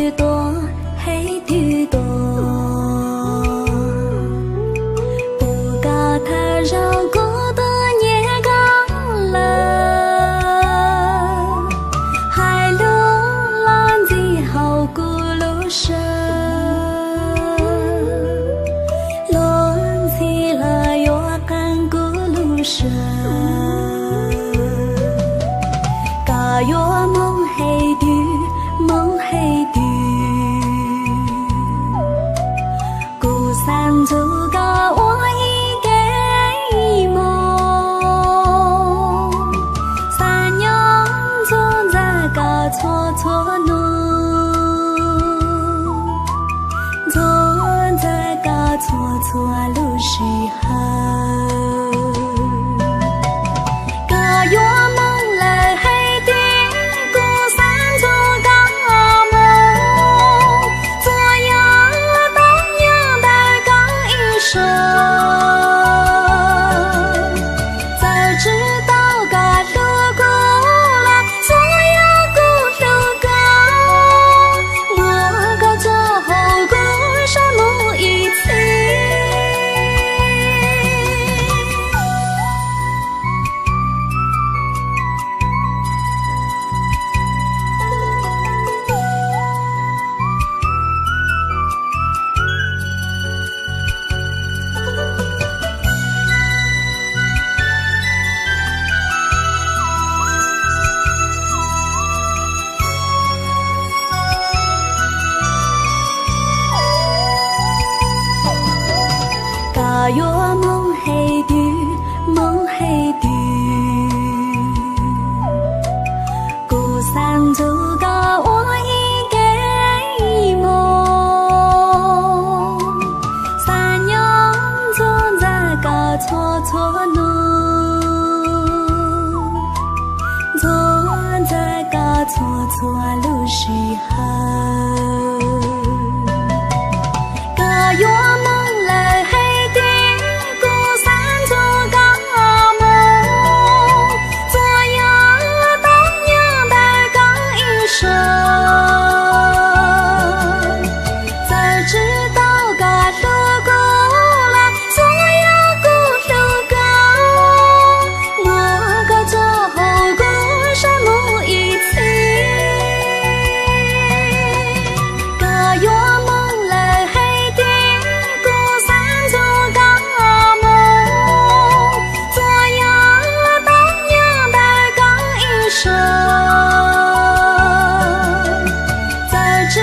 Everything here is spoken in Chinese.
丢多，嘿丢多，不搞他绕过的年高了，海流浪的好古路上，乱起了又干古路上，嘎哟梦嘿丢。梦嘿丢，孤山走高我一个梦，三娘总在个错错路，总在个错错路时候，嘎哟梦来嘿。嘎哟梦嘿丢，梦嘿丢，孤山走高我一个梦，三娘总在个错错路，总在个错错路时候，嘎哟梦来嘿。知